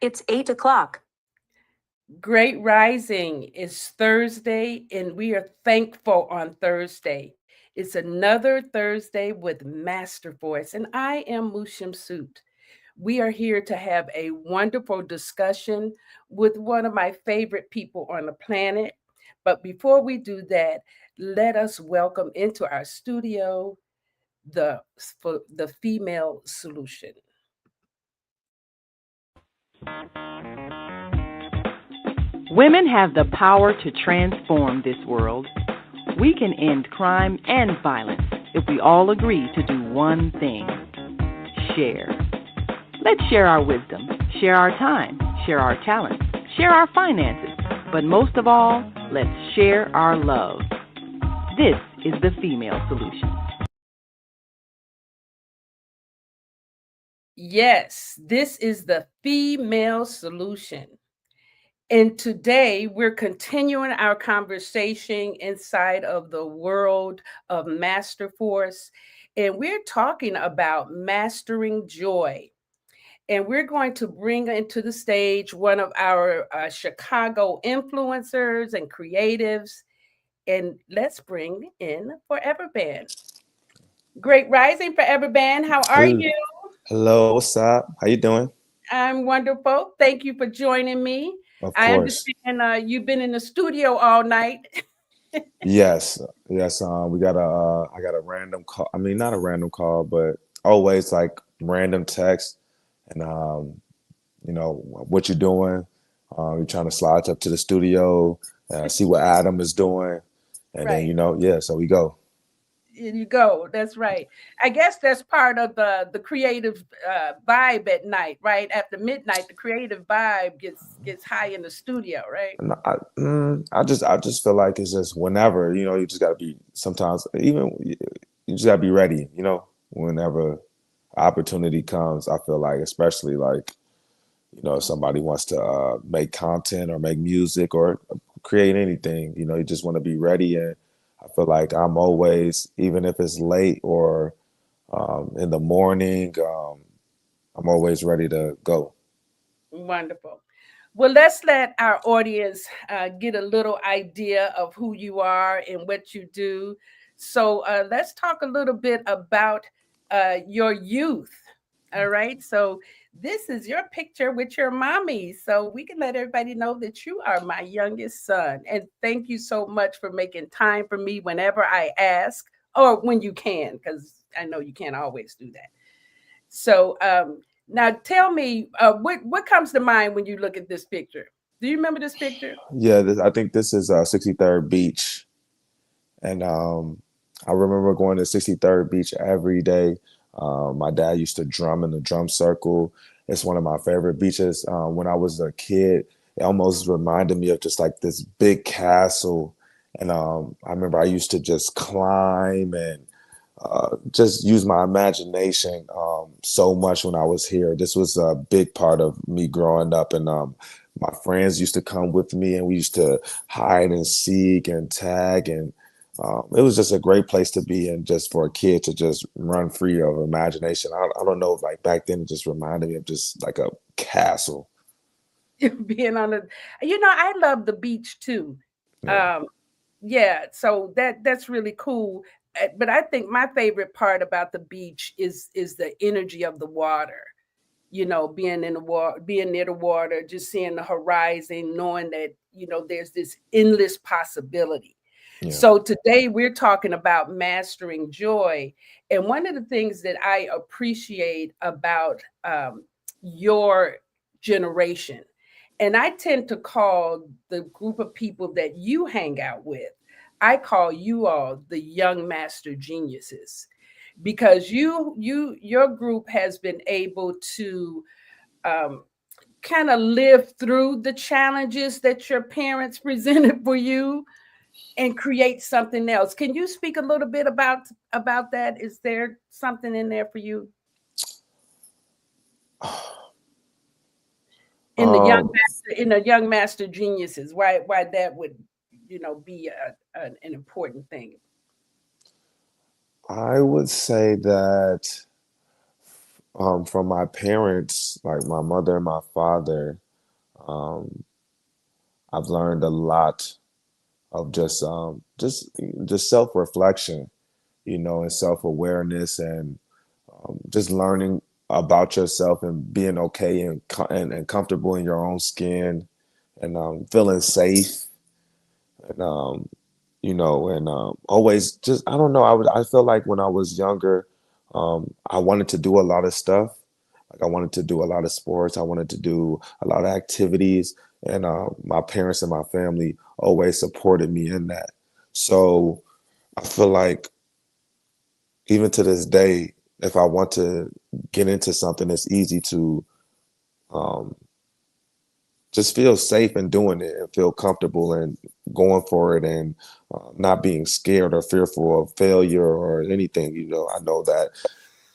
It's 8 o'clock. Great Rising is Thursday, and we are thankful on Thursday. It's another Thursday with Master Voice, and I am Mushim Suit. We are here to have a wonderful discussion with one of my favorite people on the planet. But before we do that, let us welcome into our studio the the female solution. Women have the power to transform this world. We can end crime and violence if we all agree to do one thing: share. Let's share our wisdom, share our time, share our talents, share our finances, but most of all, let's share our love. This is the Female Solution. Yes, this is the female solution. And today we're continuing our conversation inside of the world of Master Force. And we're talking about mastering joy. And we're going to bring into the stage one of our Chicago influencers and creatives. And let's bring in Forever Band. Great Rising, Forever Band. How are Hel- you? Hello, what's up? How you doing? I'm wonderful. Thank you for joining me. Of I course. understand you've been in the studio all night. Yes, yes. We got I got a random call. I mean, not a random call, but always like random text, and what you're doing. You're trying to slide up to the studio, see what Adam is doing, and then Right. yeah. So we go. Here you go. That's right. I guess that's part of the creative vibe at night, right? After midnight, the creative vibe gets high in the studio, right? And I just feel like it's just whenever you just gotta be. Sometimes even you just gotta be ready. Whenever opportunity comes, I feel like, especially like, if somebody wants to make content or make music or create anything, you just want to be ready. And I feel like I'm always, even if it's late or in the morning, I'm always ready to go. Wonderful. Well, let's let our audience get a little idea of who you are and what you do. So let's talk a little bit about your youth. All right. So this is your picture with your mommy. So we can let everybody know that you are my youngest son. And thank you so much for making time for me whenever I ask or when you can, because I know you can't always do that. So now tell me, what comes to mind when you look at this picture? Do you remember this picture? Yeah, I think this is 63rd Beach. And I remember going to 63rd Beach every day. My dad used to drum in the drum circle. It's one of my favorite beaches. When I was a kid, it almost reminded me of just like this big castle. And I remember I used to just climb and just use my imagination so much when I was here. This was a big part of me growing up. And my friends used to come with me, and we used to hide and seek and tag. And it was just a great place to be, and just for a kid to just run free of imagination. I don't know, like back then, it just reminded me of just like a castle. Being on the, I love the beach too. Yeah. Um, yeah, so that's really cool. But I think my favorite part about the beach is the energy of the water. Being in the water, being near the water, just seeing the horizon, knowing that there's this endless possibility. Yeah. So today we're talking about mastering joy, and one of the things that I appreciate about your generation, and I tend to call the group of people that you hang out with, I call you all the young master geniuses, because your group has been able to um, kind of live through the challenges that your parents presented for you and create something else. Can you speak a little bit about that? Is there something in there for you in the Um, young master geniuses? Why that would be an important thing? I would say that From my parents, like my mother and my father, um, I've learned a lot of just self-reflection, and self-awareness, and just learning about yourself and being okay and comfortable in your own skin, and feeling safe, and always just, I don't know, I feel like when I was younger, I wanted to do a lot of stuff. Like I wanted to do a lot of sports. I wanted to do a lot of activities, and my parents and my family always supported me in that. So I feel like even to this day, if I want to get into something, it's easy to um, just feel safe in doing it and feel comfortable and going for it, and not being scared or fearful of failure or anything. I know that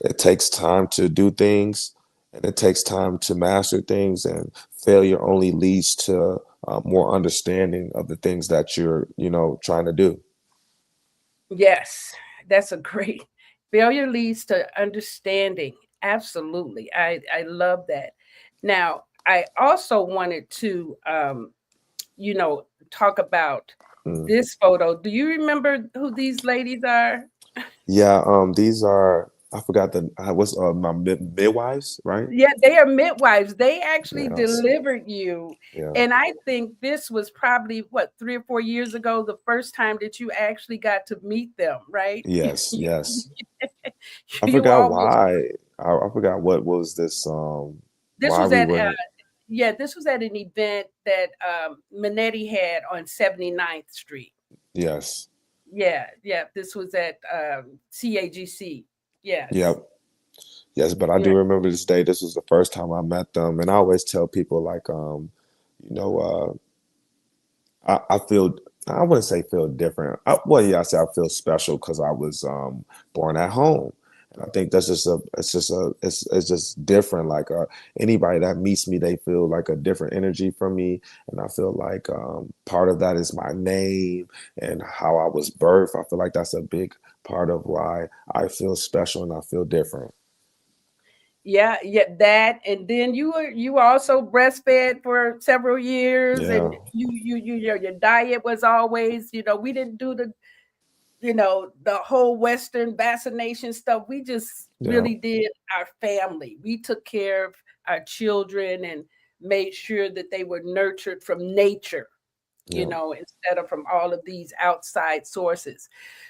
it takes time to do things, and it takes time to master things, and failure only leads to more understanding of the things that you're, trying to do. Yes, that's a great failure leads to understanding. Absolutely. I love that. Now, I also wanted to talk about Mm. this photo. Do you remember who these ladies are? Yeah, these are, I forgot what's my midwives, right? Yeah, they are midwives. They actually Yes. delivered you. Yeah. And I think this was probably what, 3 or 4 years ago, the first time that you actually got to meet them, right? Yes. Yes. I You forgot almost why. I forgot what was this. this Why was we at were. yeah, this was at an event that Minetti had on 79th Street. Yes. Yeah, yeah. This was at CAGC. Yes. Yep. Yes. But I Yeah. do remember this day. This was the first time I met them, and I always tell people like, you know, I feel. I wouldn't say feel different. Well, yeah, I say I feel special because I was born at home, and I think that's just it's just different. Like anybody that meets me, they feel like a different energy from me, and I feel like part of that is my name and how I was birthed. I feel like that's a big part of why I feel special and I feel different. Yeah, yeah, that, and then you were also breastfed for several years, Yeah, and your diet was always, we didn't do the whole Western vaccination stuff. We just yeah, really did our family. We took care of our children and made sure that they were nurtured from nature, yeah, instead of from all of these outside sources.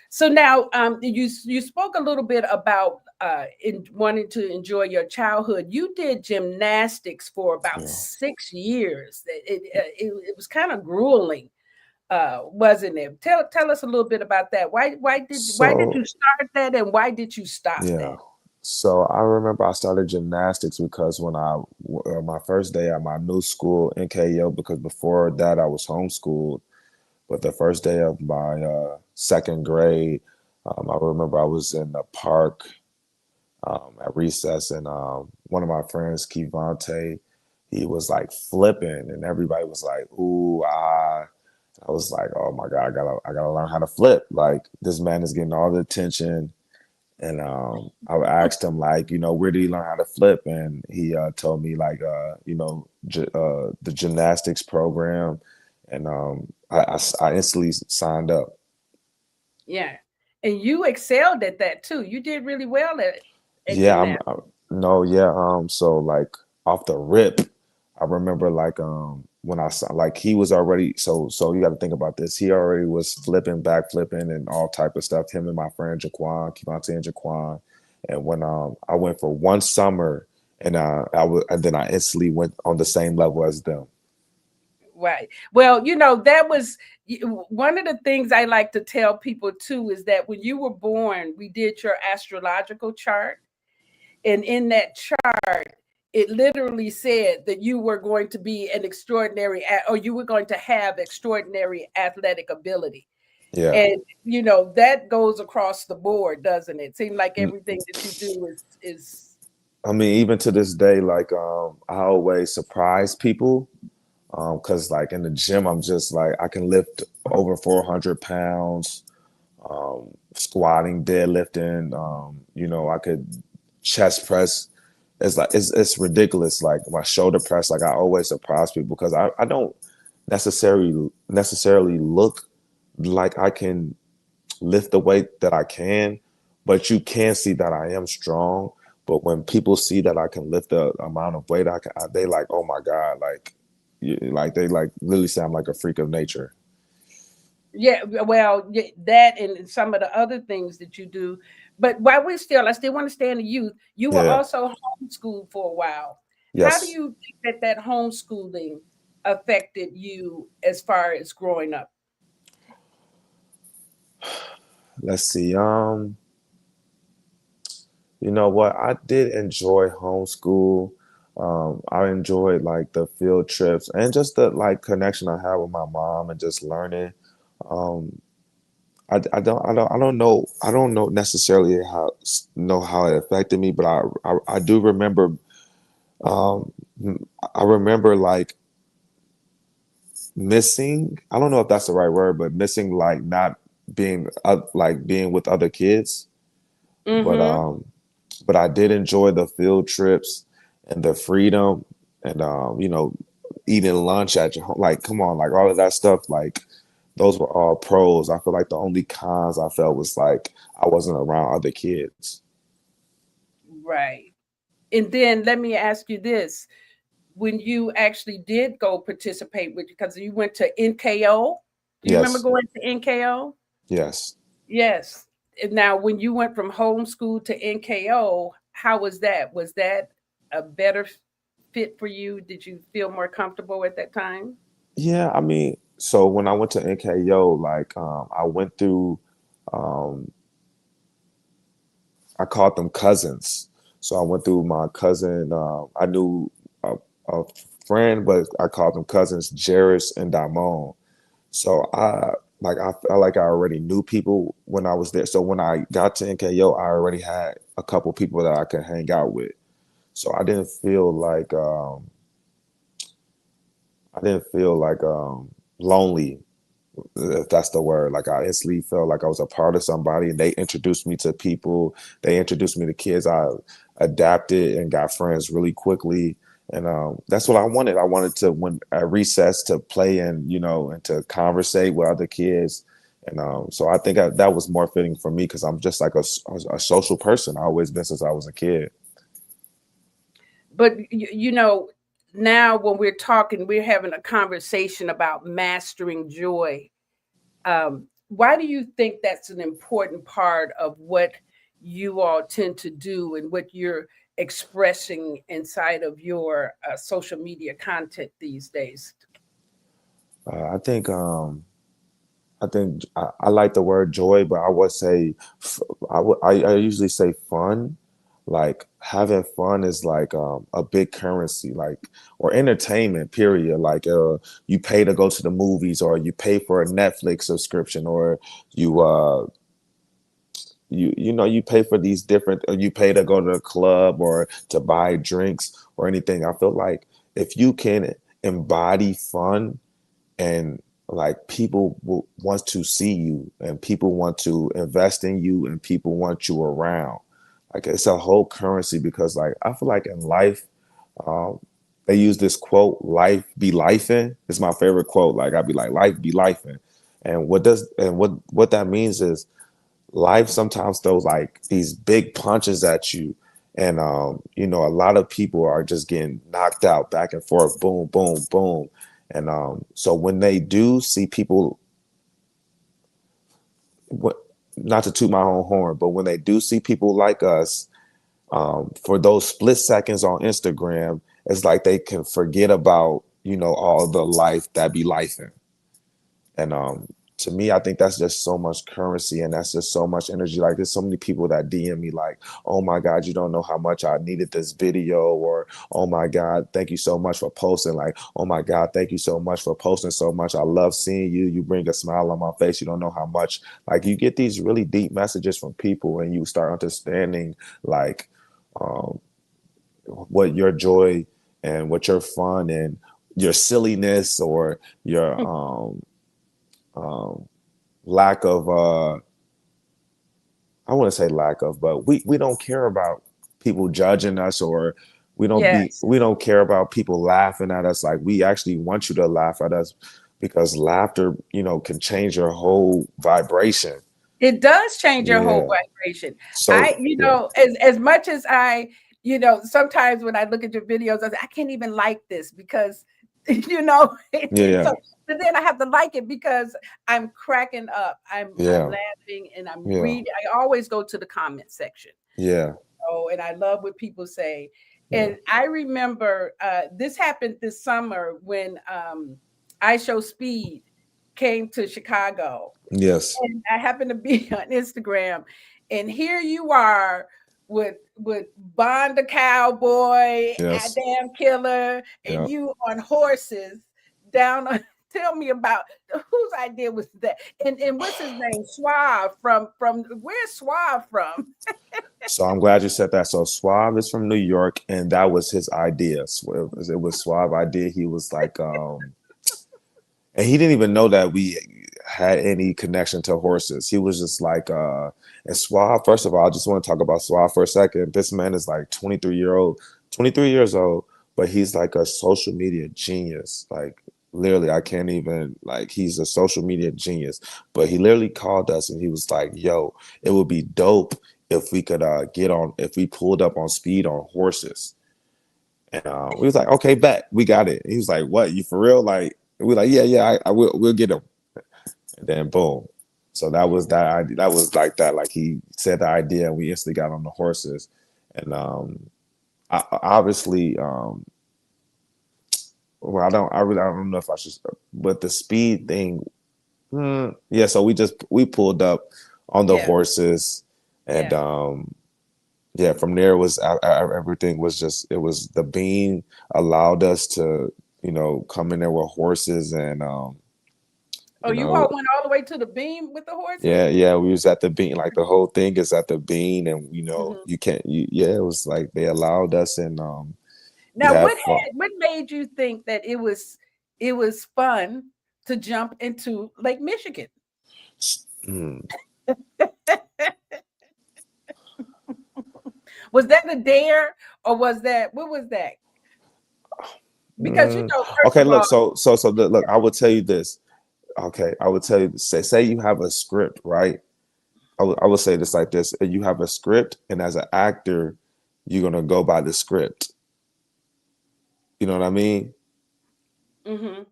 So now, you spoke a little bit about in wanting to enjoy your childhood. You did gymnastics for about yeah. 6 years. It was kind of grueling, wasn't it? Tell us a little bit about that. Why did you So start that, and why did you stop yeah. that? So I remember I started gymnastics because when my first day at my new school, NKO, because before that I was homeschooled, but the first day of my second grade, I remember I was in the park at recess, and one of my friends, Kivante, he was like flipping, and everybody was like, "Ooh, ah." I was like, "Oh my God, I gotta learn how to flip. Like this man is getting all the attention." And I asked him like, where did he learn how to flip? And he told me like, the gymnastics program, and I instantly signed up. Yeah, and you excelled at that too. You did really well at Yeah, gymnastics. no, yeah. So like off the rip, I remember like when I saw like he was already, so you got to think about this. He already was flipping, back flipping, and all type of stuff. Him and my friend Jaquan, Kivante and Jaquan. And when I went for one summer, and and then I instantly went on the same level as them. Right. Well, that was one of the things I like to tell people too, is that when you were born, we did your astrological chart. And in that chart, it literally said that you were going to be an extraordinary, or you were going to have extraordinary athletic ability. Yeah. And, that goes across the board, doesn't it? Seem like everything that you do is, I mean, even to this day, like I always surprise people. Cause like in the gym, I'm just like I can lift over 400 pounds, squatting, deadlifting. I could chest press, it's like it's ridiculous. Like my shoulder press, like I always surprise people because I don't necessarily look like I can lift the weight that I can, but you can see that I am strong. But when people see that I can lift the amount of weight they like, oh my God, like, like they like literally say I'm like a freak of nature. Yeah, well, that and some of the other things that you do. But while I still want to stay in the youth. You were Yeah. also homeschooled for a while. How do Yes. you think that homeschooling affected you as far as growing up? Let's see. You know what? I did enjoy homeschool. I enjoyed like the field trips and just the like connection I had with my mom and just learning. Um, I don't know necessarily know how it affected me, but I do remember um I remember like missing, I don't know if that's the right word, but missing like not being like being with other kids. But Mm-hmm. but I did enjoy the field trips and the freedom and you know, eating lunch at your home. Like, come on, like all of that stuff, like those were all pros. I feel like the only cons I felt was like I wasn't around other kids. Right. And then let me ask you this. When you actually did go participate with, because you went to NKO, do you remember Yes, going to NKO? yes. Yes. And now, when you went from homeschool to NKO, how was that? Was that a better fit for you? Did you feel more comfortable at that time? Yeah, I mean, so when I went to NKO, like I went through um I called them cousins. So I went through my cousin. I knew a friend, but I called them cousins, Jairus and Damon. So I felt like I already knew people when I was there. So when I got to NKO, I already had a couple people that I could hang out with. So I didn't feel like lonely, if that's the word. Like I instantly felt like I was a part of somebody, and they introduced me to people. They introduced me to kids. I adapted and got friends really quickly, and that's what I wanted. I wanted to, when at recess, to play and you know and to conversate with other kids. And so I think that was more fitting for me because I'm just like a social person. I've always been since I was a kid. But now when we're talking, we're having a conversation about mastering joy. Why do you think that's an important part of what you all tend to do and what you're expressing inside of your social media content these days? I think I like the word joy, but I would say I usually say fun. Like having fun is like a big currency, like or entertainment. Period. Like you pay to go to the movies, or you pay for a Netflix subscription, or you you know you pay for these different. Or you pay to go to a club or to buy drinks or anything. I feel like if you can embody fun and like people want to see you and people want to invest in you and people want you around, like it's a whole currency because like I feel like in life, um they use this quote, life be lifing. It's my favorite quote. Like I'd be like, life be lifing. And what that means is life sometimes throws like these big punches at you, and you know, a lot of people are just getting knocked out back and forth, boom boom boom. And so when they do see people, what, not to toot my own horn, but when they do see people like us, for those split seconds on Instagram, it's like they can forget about, you know, all the life that be lifing. And to me, I think that's just so much currency and that's just so much energy. Like there's so many people that DM me like, oh my God, you don't know how much I needed this video, or oh my God, thank you so much for posting. Like, oh my God, thank you so much for posting so much. I love seeing you. You bring a smile on my face. You don't know how much. Like you get these really deep messages from people and you start understanding like um, what your joy and what your fun and your silliness or your um, lack of I wouldn't say lack of, but we don't care about people judging us, or Yes. we don't care about people laughing at us. Like, we actually want you to laugh at us, because laughter, can change your whole vibration. It does change your whole Yeah. vibration. So yeah, As much as sometimes when I look at your videos, I say, I can't even like this because, yeah, it's yeah, so, but then I have to like it because I'm cracking up. I'm yeah, laughing and I'm yeah, reading. I always go to the comment section. yeah, Oh, and I love what people say. yeah. And I remember this happened this summer when I Show Speed came to Chicago, Yes, and I happened to be on Instagram, and here you are with Bond the Cowboy, yes, Damn Killer, and yeah. you on horses down on. Tell me about whose idea was that? And what's his name? Suave from where's Suave from? So I'm glad you said that. So Suave is from New York, and that was his idea. So it was Suave idea. He was like, and he didn't even know that we had any connection to horses. He was just like, and Suave, first of all, I just want to talk about Suave for a second. This man is like 23 years old, but he's like a social media genius. Like, literally, I can't even, like, he's a social media genius. But he literally called us and he was like, yo, it would be dope if we could if we pulled up on speed on horses. And we was like, okay, bet, we got it. And he was like, what, you for real? Like, we like, yeah, yeah, I will, we'll get him. And then boom. So that was that idea. That was like that. Like, he said the idea, and we instantly got on the horses. And obviously, well, I don't know if I should, but the speed thing, yeah. So we pulled up on the Yeah, horses, and yeah. yeah, from there was everything was just, it was the bean allowed us to, come in there with horses, and Oh, you you all know, went all the way to the beam with the horses? yeah, yeah, we was at the bean, like the whole thing is at the bean, and Mhm. you can't, yeah, it was like they allowed us, and we Now, had fun. what made you think that it was fun to jump into Lake Michigan? Mm, Was that a dare or was that what was that? Because mm. first Okay, of look, all, look, I will tell you this. Okay, I would tell you, say you have a script, right? I would say this like this: you have a script, and as an actor, you're gonna go by the script. You know what I mean? mhm.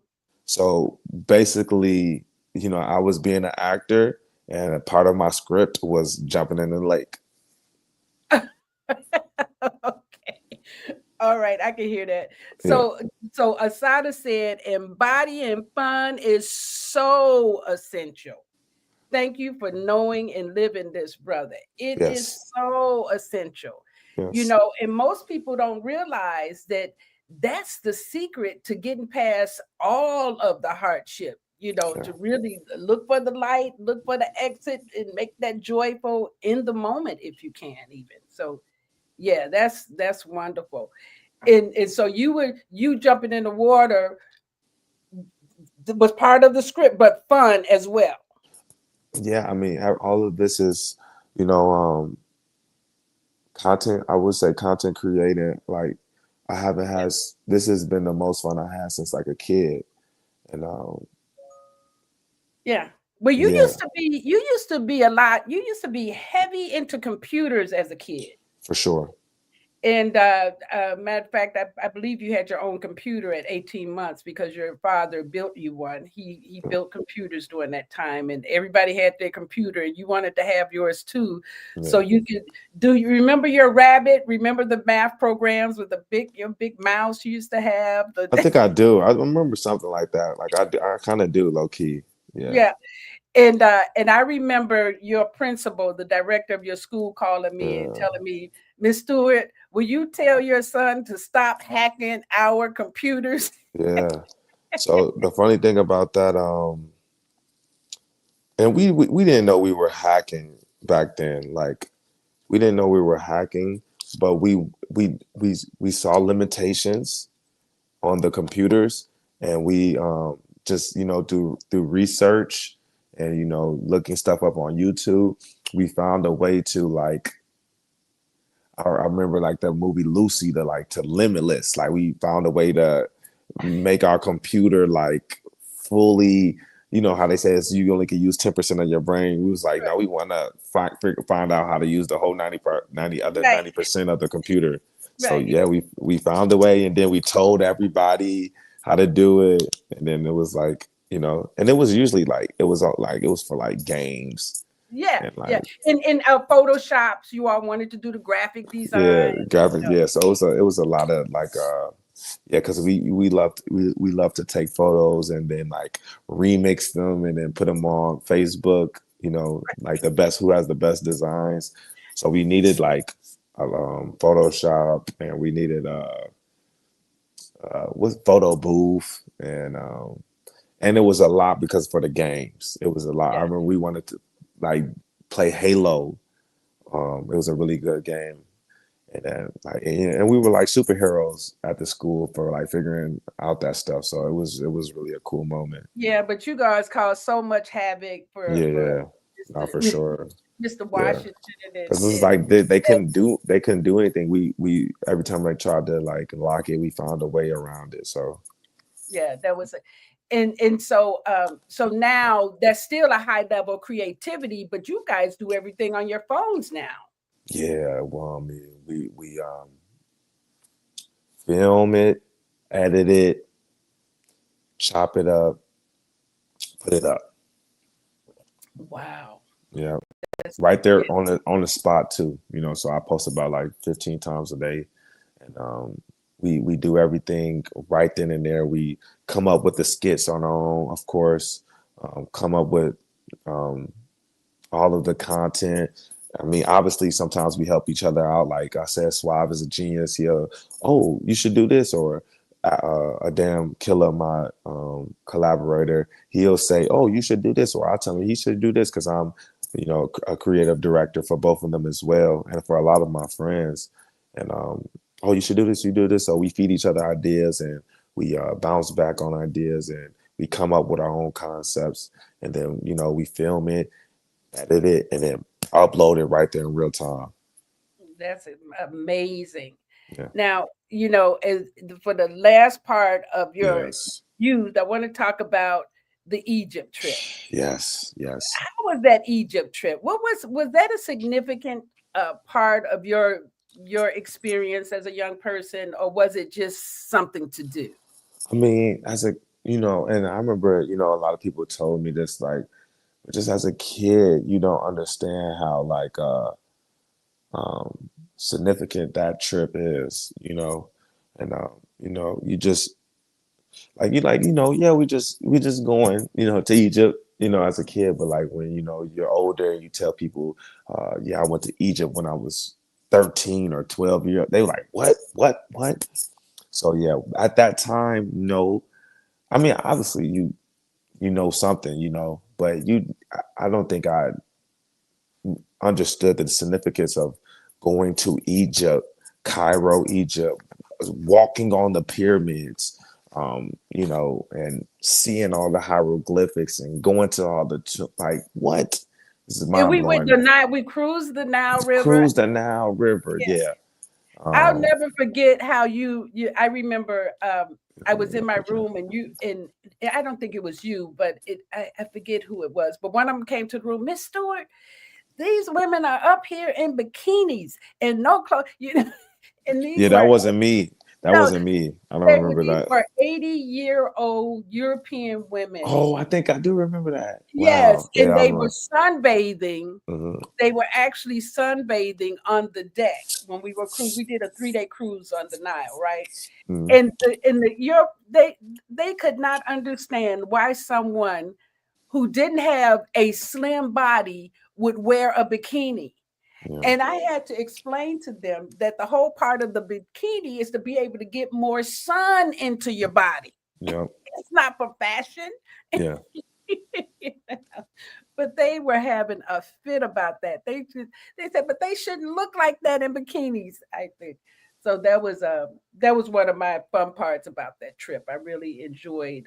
So basically, I was being an actor, and a part of my script was jumping in the lake. Okay. All right, I can hear that. Yeah, So Asada said embodying fun is so essential. Thank you for knowing and living this, brother. It is yes, so essential. yes, And most people don't realize that that's the secret to getting past all of the hardship, yeah, to really look for the light, look for the exit, and make that joyful in the moment if you can, even. So, yeah, that's wonderful. And so you jumping in the water was part of the script, but fun as well. yeah. I mean, all of this is, you know, content. I would say content creating. Like, I haven't had. This has been the most fun I had since like a kid, and Yeah. Well, yeah, you used to be a lot, you used to be heavy into computers as a kid. for sure. And matter of fact, I believe you had your own computer at 18 months because your father built you one. He built computers during that time, and everybody had their computer, and you wanted to have yours too. So Yeah, you could do you remember your rabbit? Remember the math programs with your big mouse you used to have? I think I do. I remember something like that. Like, I kind of do, low key. Yeah, Yeah. And I remember your principal, the director of your school, calling me and yeah, telling me, Miss Stewart, will you tell your son to stop hacking our computers? yeah. So the funny thing about that, and we didn't know we were hacking back then. Like, we didn't know we were hacking, but we saw limitations on the computers, and we just, through research, and looking stuff up on YouTube, we found a way to, like, I remember like the movie Lucy, to Limitless. Like we found a way to make our computer like fully, you know how they say it's, you only can use 10% of your brain. We was like, no, we want to find out how to use the whole 90 other Right, 90% of the computer. So right. yeah, we found a way, and then we told everybody how to do it, and then it was like, and it was usually like it was like it was for like games Yeah, and yeah. like In Photoshops, you all wanted to do the graphic yeah, design. graphic, yeah. So it was a lot of like yeah, because we love to take photos and then like remix them and then put them on Facebook, like the best, who has the best designs. So we needed like Photoshop, and we needed with photo booth, and it was a lot because for the games it was a lot. I Yeah, remember we wanted to like play Halo. It was a really good game. And then like and we were like superheroes at the school for like figuring out that stuff. So it was really a cool moment. yeah. But you guys caused so much havoc for Yeah, yeah. No, Mr. for sure. Mr. Yeah. Washington Because it's and like they couldn't do anything. We every time they tried to like lock it, we found a way around it. So yeah, that was it. And so so now that's still a high level of creativity, but you guys do everything on your phones now. yeah, well, I mean, we film it, edit it, chop it up, put it up. Wow. Yeah. That's, Right yeah, there on the spot too. So I post about like 15 times a day, and we do everything right then and there. We come up with the skits on our own, of course. Come up with um, all of the content. I mean, obviously, sometimes we help each other out. Like I said, Suave is a genius. Oh, you should do this, or a damn killer, my collaborator. He'll say, oh, you should do this, or I'll tell him he should do this because I'm, a creative director for both of them as well, and for a lot of my friends. And oh, you should do this, you do this. So we feed each other ideas, and we bounce back on ideas, and we come up with our own concepts, and then we film it, edit it, and then upload it right there in real time. that's amazing. Yeah. Now, as for the last part of your Yes. youth, I want to talk about the Egypt trip. Yes. Yes. How was that Egypt trip? Was that a significant part of your experience as a young person, or was it just something to do? I mean, and I remember, a lot of people told me this, like, just as a kid, you don't understand how like significant that trip is, and you just yeah, we just going, to Egypt, as a kid. But like when you're older, you tell people, yeah, I went to Egypt when I was 13 or 12 years. They were like, what? So yeah, at that time, no. I mean, obviously you know something, but I don't think I understood the significance of going to Egypt, Cairo, Egypt, walking on the pyramids, and seeing all the hieroglyphics and going to all like what? This is And mind we went blowing. the Nile, we cruised the Nile River. Cruise the Nile River, Yeah. yeah. I'll Um, never forget how you I remember I was in my room and I don't think it was you, but I forget who it was, but one of them came to the room, Miss Stewart, these women are up here in bikinis and no clothes, and yeah, these that were wasn't me. That no, wasn't me. I don't remember these that. were 80-year-old European women. Oh, I think I do remember that. Yes, Wow. and Yeah, they were sunbathing. mhm. They were actually sunbathing on the deck when we were we did a 3-day cruise on the Nile, right? Mhm. And the Europe they could not understand why someone who didn't have a slim body would wear a bikini. Yeah. And I had to explain to them that the whole part of the bikini is to be able to get more sun into your body. Yeah. It's not for fashion. Yeah. But they were having a fit about that. They said, but they shouldn't look like that in bikinis, I think. So that was one of my fun parts about that trip. I really enjoyed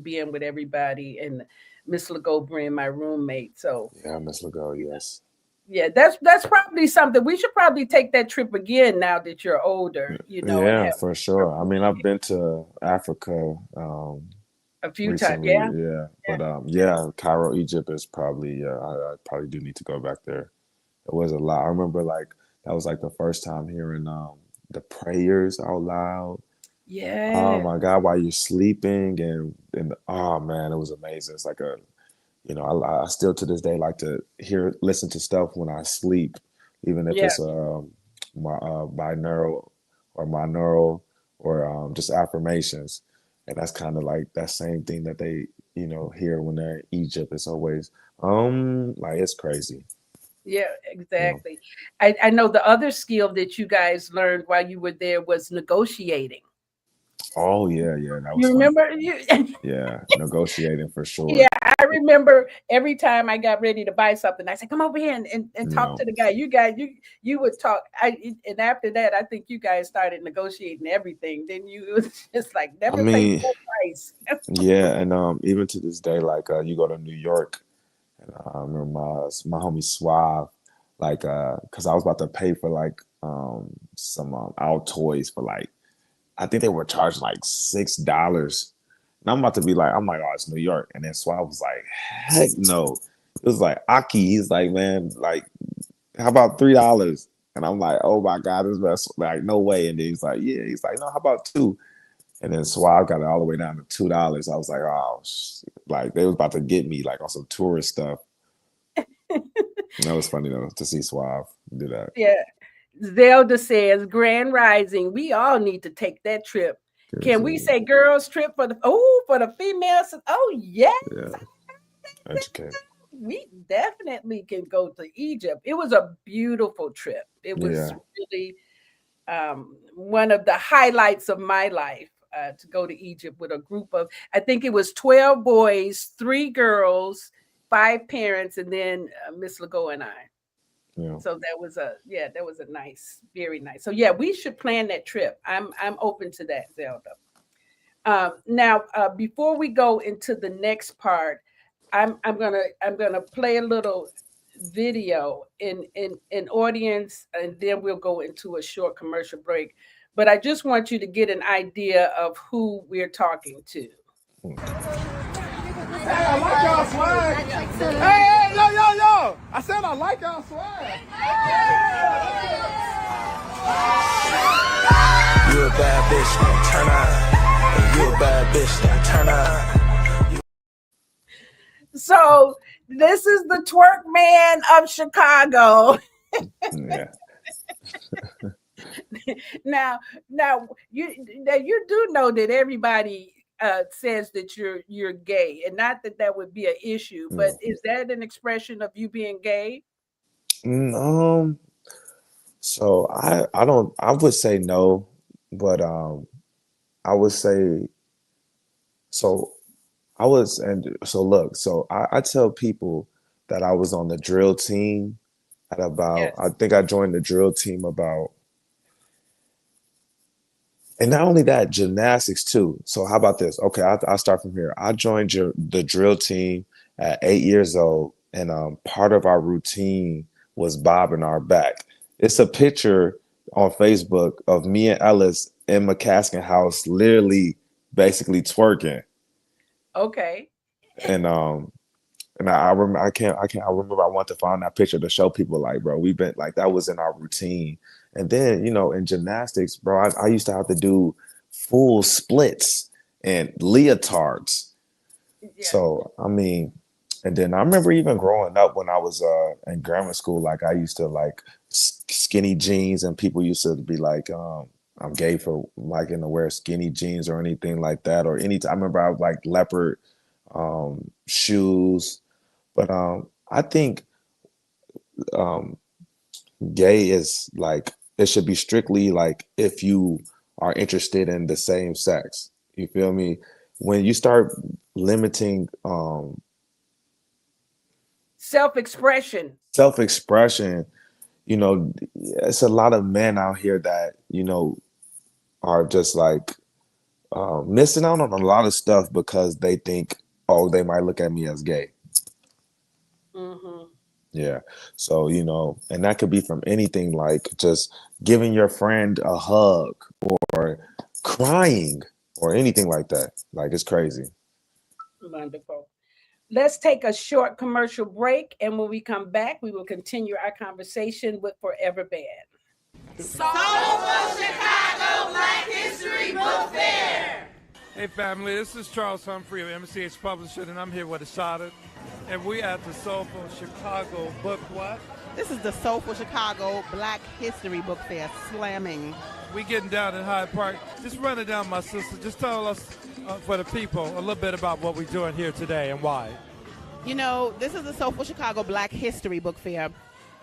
being with everybody and Miss Legobrin, my roommate. So Yeah, Miss Legault, yes. Yeah, that's probably something we should probably take that trip again now that you're older, and Yeah, have for sure. I mean, I've been to Africa a few times. recently, Yeah, yeah, yeah, but yeah, Cairo, Egypt is probably I probably do need to go back there. It was a lot. I remember like that was like the first time hearing the prayers out loud. Oh yeah, my God, while you're sleeping and oh man, it was amazing. It's like I still to this day like to listen to stuff when I sleep, even if yeah, it's my binaural or monaural or just affirmations. And that's kind of like that same thing that they, hear when they're in Egypt. It's always like it's crazy, yeah, you know. exactly. I know the other skill that you guys learned while you were there was negotiating. Oh yeah, yeah, that was You fun. remember? You Yeah, negotiating for Yeah, sure. I remember every time I got ready to buy something, I said, "Come over here and You talk to know, the guy." You guys, you would talk. And after that, I think you guys started negotiating everything. Then you it was just like I never say mean, full price. yeah, and even to this day, like you go to New York. And I remember my homie Suave, like, cause I was about to pay for like some our toys for like I think they were charging like $6. And I'm about to be like, I'm like, oh, it's New York. And then Suave was like, heck no. It was like Aki. He's like, man, like, how about $3? And I'm like, oh my God, this mess like no way. And then he's like, yeah. He's like, no, how about two? And then Suave got it all the way down to $2. I was like, oh, like they was about to get me like on some tourist stuff. That was funny though to see Suave do that. Yeah. Zelda says, "Grand Rising. We all need to take that trip. Can we Seriously, say girls trip for the females? Oh yeah, yeah, educate. we definitely can go to Egypt. It was a beautiful trip. It was Yeah, really one of the highlights of my life to go to Egypt with a group of, I think it was 12 boys, 3 girls, 5 parents, and then Miss Legault and I. yeah. So that was a nice, very nice. So yeah, we should plan that trip. I'm open to that, Zelda. Now, before we go into the next part, I'm gonna play a little video in audience, and then we'll go into a short commercial break. But I just want you to get an idea of who we're talking to. Mm. Hey, I like y'all swag. Hey, hey, yo, yo, yo. I said I like y'all swag. You a bad bitch, then turn on. And you a bad bitch, then turn on. So this is the twerk man of Chicago. Yeah, now, now you do know that everybody says that you're gay, and not that that would be an issue, but yeah. is that an expression of you being gay? Mm, so I don't I would say no, but I would say so I was and so look, so I tell people that I was on the drill team at about I Yes. think I joined the drill team about and not only that, gymnastics too. So how about this? Okay, I'll start from here. I joined the drill team at 8 years old, and part of our routine was bobbing our back. It's a picture on Facebook of me and Ellis in McCaskill House, literally, basically twerking. Okay. And I remember I remember I want to find that picture to show people like, bro, we've been like that was in our routine. And then, in gymnastics, bro, I used to have to do full splits and leotards. Yeah. So I mean, and then I remember even growing up when I was in grammar school, like I used to like skinny jeans, and people used to be like, I'm gay for liking to wear skinny jeans or anything like that, or any. I remember I would like leopard shoes, but I think um, gay is like it should be strictly like if you are interested in the same sex. You feel me? When you start limiting Self-expression. self-expression, it's a lot of men out here that are just like missing out on a lot of stuff because they think, oh, they might look at me as gay. Hmm. Yeah. So, and that could be from anything like just giving your friend a hug or crying or anything like that. Like it's crazy. Wonderful. Let's take a short commercial break. And when we come back, we will continue our conversation with Forever Band. Soulful Chicago Black History Book Fair. Hey family, this is Charles Humphrey of MCH Publishing, and I'm here with Asada, and we at the Soulful Chicago Book what? This is the Soulful Chicago Black History Book Fair, slamming. We getting down in Hyde Park. Just run it down, my sister. Just tell us, for the people, a little bit about what we're doing here today and why. This is the Soulful Chicago Black History Book Fair,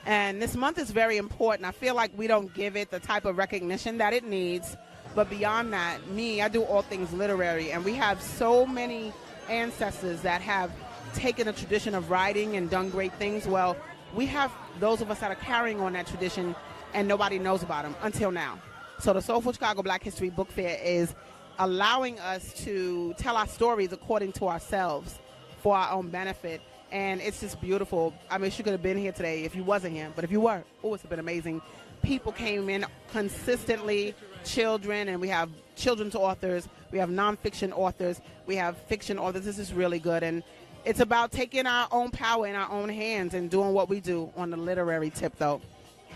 and this month is very important. I feel like we don't give it the type of recognition that it needs. But beyond that, I do all things literary, and we have so many ancestors that have taken a tradition of writing and done great things. Well, we have those of us that are carrying on that tradition, and nobody knows about them until now. So the Soulful Chicago Black History Book Fair is allowing us to tell our stories according to ourselves for our own benefit. And it's just beautiful. I mean, she could have been here today if you wasn't here, but if you were, it would have been amazing. People came in consistently, children, and we have children's authors, we have nonfiction authors, we have fiction authors. This is really good, and it's about taking our own power in our own hands and doing what we do on the literary tip, though.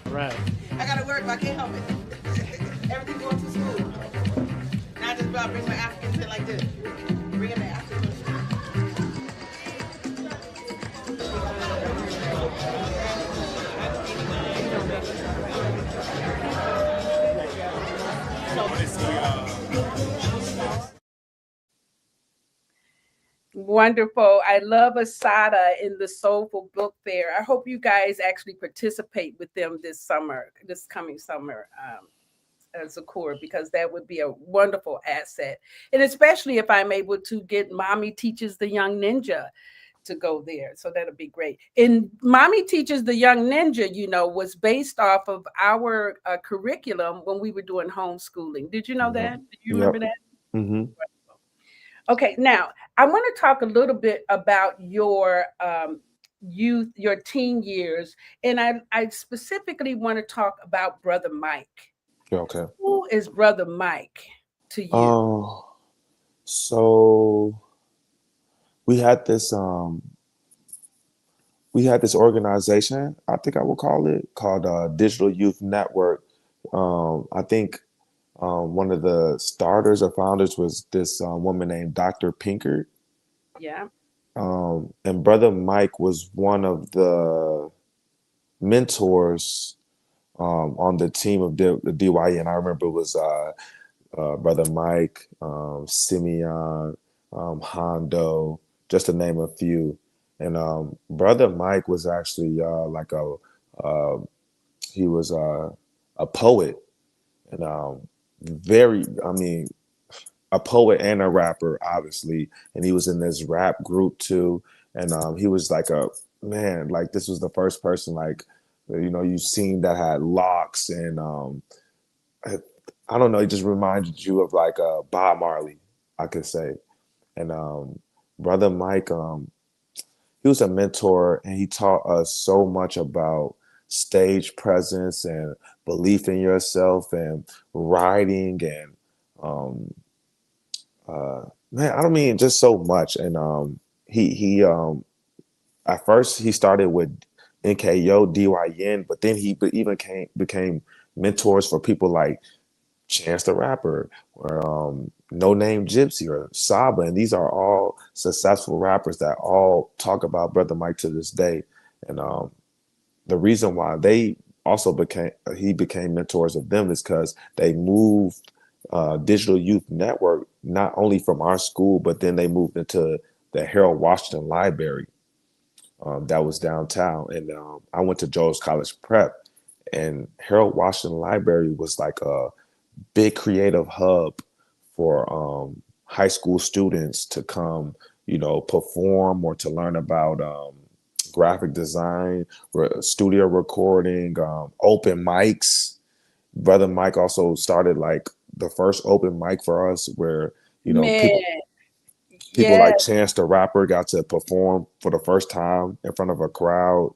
Right. I gotta work, but I can't help it. Everything going too smooth. Now I just about bring my African shit like this. Bring in the African shit. Wonderful. I love Asada in the Soulful Book Fair. I hope you guys actually participate with them this coming summer, as a core, because that would be a wonderful asset. And especially if I'm able to get Mommy Teaches the Young Ninja to go there. So that'll be great. And Mommy Teaches the Young Ninja, was based off of our curriculum when we were doing homeschooling. Did you know that? Did you remember that? Mm-hmm. Okay, now I want to talk a little bit about your youth, your teen years, and I specifically want to talk about Brother Mike. Okay. Who is Brother Mike to you? So we had this organization, I think I would call it, called Digital Youth Network. I think one of the starters or founders was this woman named Dr. Pinkert. Yeah. And Brother Mike was one of the mentors on the team of the DYN. I remember it was Brother Mike, Simeon, Hondo, just to name a few. And Brother Mike was actually he was a poet, and a poet and a rapper, obviously. And he was in this rap group too. And he was like this was the first person, you've seen that had locks, and I don't know, it just reminded you of Bob Marley, I could say. And Brother Mike, he was a mentor, and he taught us so much about stage presence and belief in yourself and writing and just so much. And he at first he started with NKO DYN, but then he even became mentors for people like Chance the Rapper or No Name Gypsy or Saba, and these are all successful rappers that all talk about Brother Mike to this day. And the reason why he became mentors of them is because they moved Digital Youth Network not only from our school, but then they moved into the Harold Washington Library that was downtown. And I went to Jones College Prep, and Harold Washington Library was like a big creative hub for high school students to come, perform or to learn about graphic design, studio recording, open mics. Brother Mike also started the first open mic for us where, people like Chance the Rapper got to perform for the first time in front of a crowd.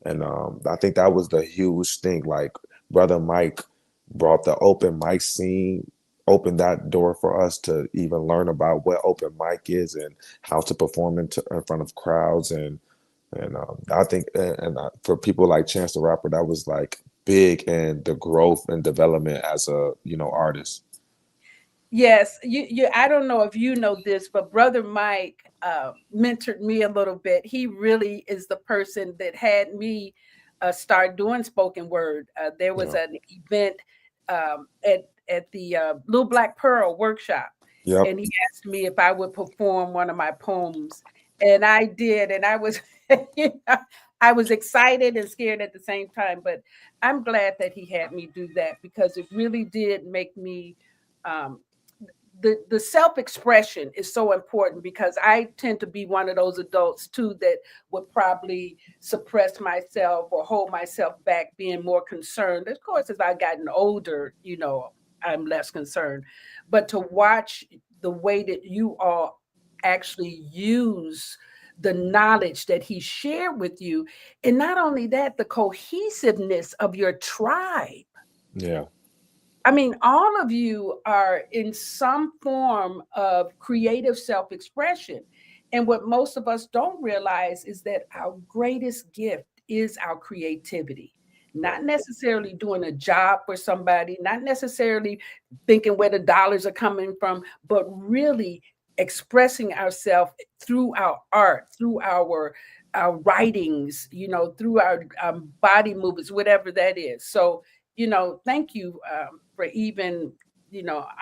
And I think that was the huge thing. Like Brother Mike brought the open mic scene, opened that door for us to even learn about what open mic is and how to perform in front of crowds. And I think for people like Chance the Rapper, that was like big in the growth and development as a artist. Yes, I don't know if you know this, but Brother Mike mentored me a little bit. He really is the person that had me start doing spoken word. There was Yeah. an event at the Little Black Pearl workshop, Yep. and he asked me if I would perform one of my poems, and I did, and I was I was excited and scared at the same time. But I'm glad that he had me do that because it really did make me. Um, the self-expression is so important because I tend to be one of those adults too that would probably suppress myself or hold myself back, being more concerned. Of course, as I've gotten older, I'm less concerned. But to watch the way that you all actually use the knowledge that he shared with you, and not only that, the cohesiveness of your tribe. Yeah. I mean, all of you are in some form of creative self-expression. And what most of us don't realize is that our greatest gift is our creativity. Not necessarily doing a job for somebody, not necessarily thinking where the dollars are coming from, but really expressing ourselves through our art, through our writings, through our body movements, whatever that is. So thank you for even,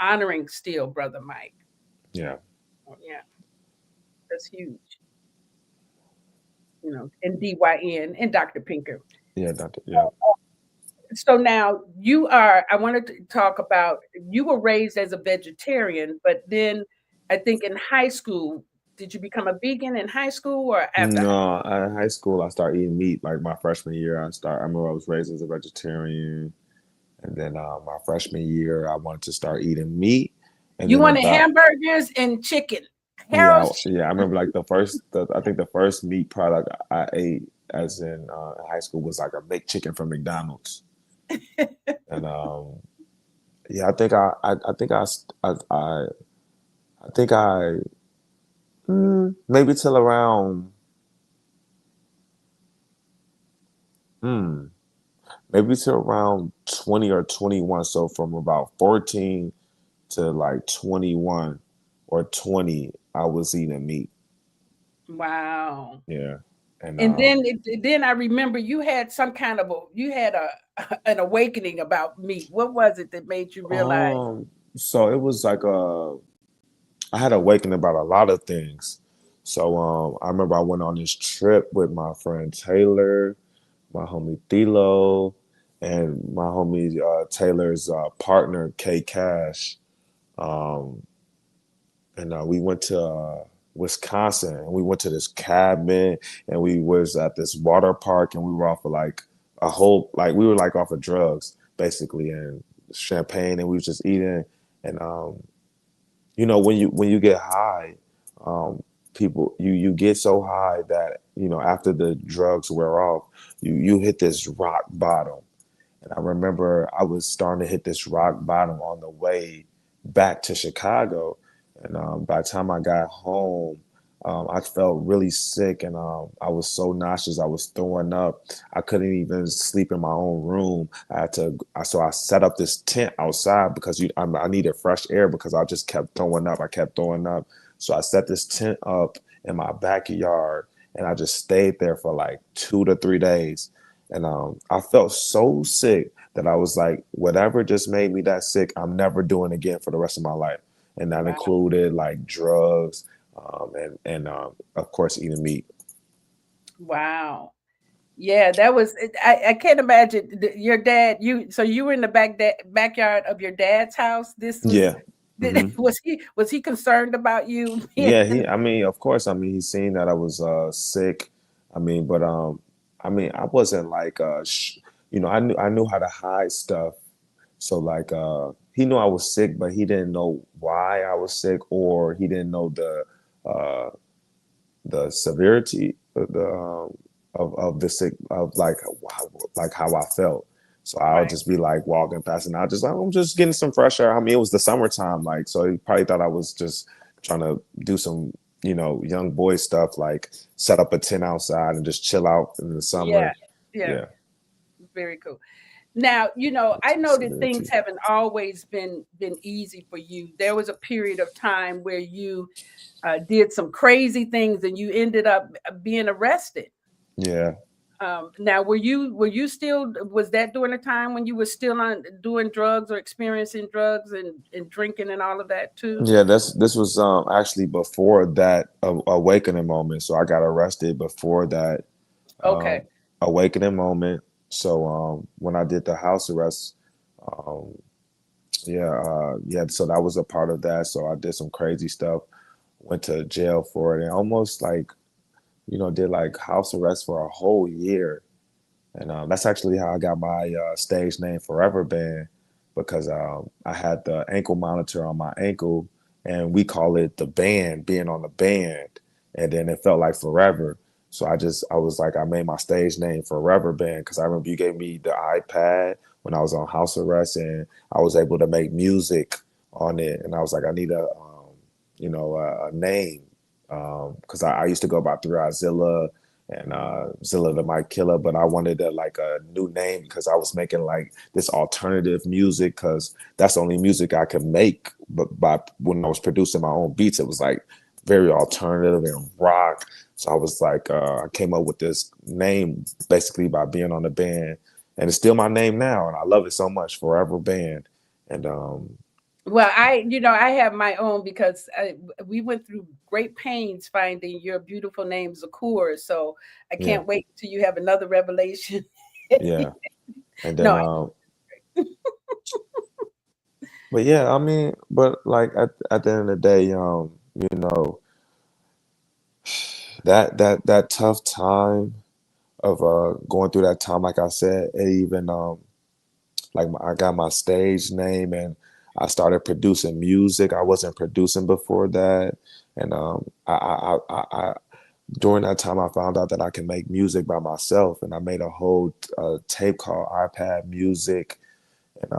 honoring still, Brother Mike. Yeah. Yeah, that's huge. And DYN and Dr. Pinker. Yeah, Doctor. Yeah. So now I wanted to talk about, you were raised as a vegetarian, but then I think in high school, did you become a vegan in high school or after? No, in high school I started eating meat like my freshman year. I remember I was raised as a vegetarian, and then my freshman year I wanted to start eating meat, and You then wanted about hamburgers and chicken. yeah, Harold's. yeah. I remember like I think the first meat product I ate as in high school was like a McChicken from McDonald's, and yeah, I think I maybe till around hmm, maybe till around 20 or 21. So from about 14 to like 21 or 20, I was eating meat. Wow. Yeah. And And then I remember you had some kind of an awakening about meat. What was it that made you realize? so it was like I had awakened about a lot of things. So I remember I went on this trip with my friend Taylor, my homie Thilo, and my homie Taylor's partner K Cash. Um, and we went to Wisconsin, and we went to this cabin, and we was at this water park, and we were off of like we were like off of drugs basically, and champagne, and we was just eating, and when you get high, people you get so high that after the drugs wear off, you hit this rock bottom, and I remember I was starting to hit this rock bottom on the way back to Chicago. And by the time I got home, I felt really sick, and I was so nauseous. I was throwing up. I couldn't even sleep in my own room. So I set up this tent outside because I needed fresh air because I just kept throwing up. I kept throwing up. So I set this tent up in my backyard, and I just stayed there for like 2 to 3 days. And I felt so sick that I was like, whatever just made me that sick, I'm never doing again for the rest of my life. And that included like drugs, and of course eating meat. Wow. Yeah, that was. I can't imagine your dad. You were in the backyard of your dad's house. This was. Yeah. Mm-hmm. Was he concerned about you? Yeah, I mean, of course, I mean, he's seen that I was sick. I mean, but I mean, I wasn't like I knew how to hide stuff. So like he knew I was sick, but he didn't know why I was sick, or he didn't know the severity of the sick of like how I felt. So I'll Right. just be like walking past, and I'll just like, I'm just getting some fresh air. I mean, it was the summertime, like, so he probably thought I was just trying to do some, young boy stuff, like set up a tent outside and just chill out in the Yeah. summer. Yeah. Yeah. Very cool. Now, I know that Considerate things too. haven't always been easy for you. There was a period of time where you did some crazy things and you ended up being arrested. Yeah. Now, was that during a time when you were still on doing drugs or experiencing drugs and drinking and all of that too? Yeah, this was actually before that awakening moment. So I got arrested before that Okay. awakening moment. So when I did the house arrest, um, yeah, so that was a part of that. So I did some crazy stuff, went to jail for it, and almost like did like house arrest for a whole year. And that's actually how I got my stage name Forever Band, because I had the ankle monitor on my ankle, and we call it the band, being on the band, and then it felt like forever. So I was like, I made my stage name Forever Band because I remember you gave me the iPad when I was on house arrest, and I was able to make music on it, and I was like, I need a name, because I used to go by Through Zilla and Zilla the Mic Killer, but I wanted a new name because I was making like this alternative music, because that's the only music I could make. But when I was producing my own beats, it was like very alternative and rock. So I was like, I came up with this name basically by being on the band, and it's still my name now, and I love it so much, Forever Band. And Well, I have my own because we went through great pains finding your beautiful name, Zakor. So I yeah, can't wait till you have another revelation. yeah, and then No, but yeah, I mean, but like at the end of the day, that tough time of going through that time, like I said, it even I got my stage name, and I started producing music. I wasn't producing before that, and I during that time I found out that I can make music by myself, and I made a whole tape called iPad Music, and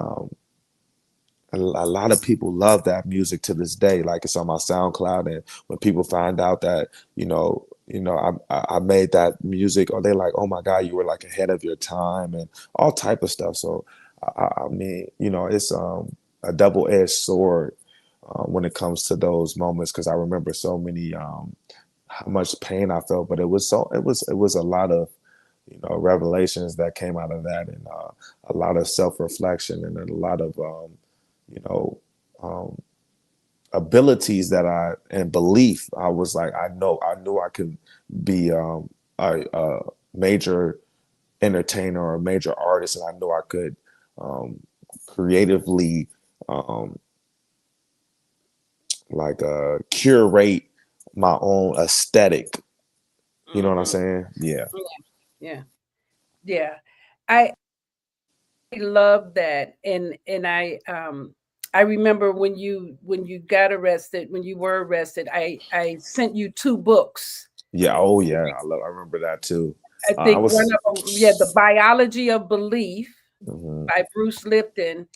a lot of people love that music to this day. Like, it's on my SoundCloud, and when people find out that I made that music, or they like, oh my God, you were like ahead of your time, and all type of stuff. So I mean, it's a double-edged sword when it comes to those moments, because I remember so many how much pain I felt, but it was a lot of revelations that came out of that, and a lot of self-reflection, and a lot of you know, um, abilities and belief. I was like, I knew I could be a major entertainer or a major artist, and I knew I could creatively um, curate my own aesthetic. You know what I'm mhm. saying? Yeah. Yeah, yeah. I love that, and I remember when you when you were arrested, I sent you two books. Yeah. Oh, yeah. I remember that too. I I think one was. of them, yeah, The Biology of Belief Mhm. by Bruce Lipton,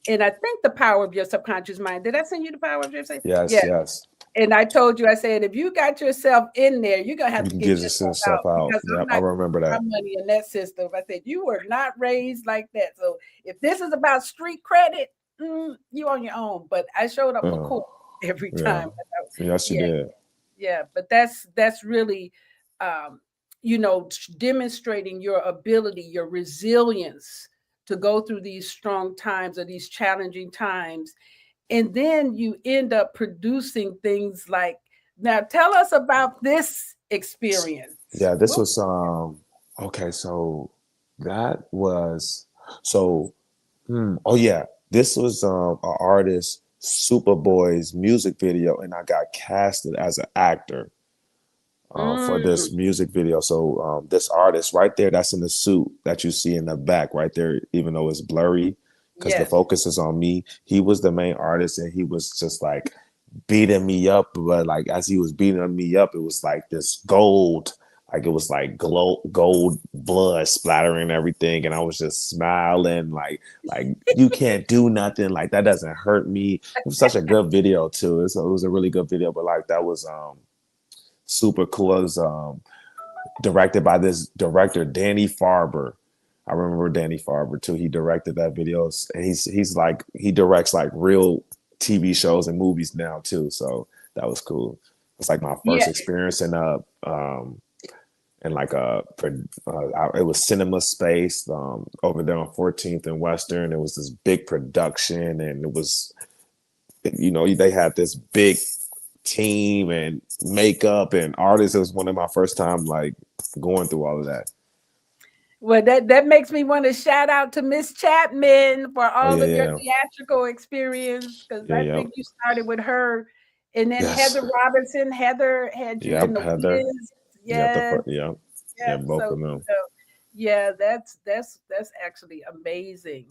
and I think The Power of Your Subconscious Mind. Did I send you The Power of Your Yes. Yeah. Yes. And I told you, I said, if you got yourself in there, you're gonna have You to can get get this yourself stuff out out. because I'm Yep. I not remember putting my that. money in that system. I said, you were not raised like that. So if this is about street credit, you on your own. But I showed up for Uh, court every yeah. time. Yes, you Yeah, did. yeah. But that's really um, demonstrating your ability, your resilience to go through these strong times or these challenging times, and then you end up producing things like, now tell us about this experience. Yeah, this was okay, so that was so oh yeah, this was an artist Superboy's music video, and I got casted as an actor for Mm, this music video. So this artist right there, that's in the suit that you see in the back right there, even though it's blurry because the yes. focus is on me, he was the main artist, and he was just like beating me up. But like as he was beating me up, it was like this gold like it was like gold blood splattering and everything, and I was just smiling like you can't do nothing, like that doesn't hurt me. It was such a good video too. It was a really good video, but like that was super cool. It was directed by this director Danny Farber. I remember Danny Farber too. He directed that video, and he's like he directs like real TV shows and movies now too. So that was cool. It's like my first experience in like it was Cinema Space over there on 14th and Western. It was this big production, and it was, you know, they had this big team and makeup and artists. It was one of my first time like going through all of that. Well, that makes me want to shout out to Miss Chapman for all of your theatrical experience, because I think you started with her, and then Heather Robinson. Heather had you in the Heather. Wiz. Both of them. That's actually amazing.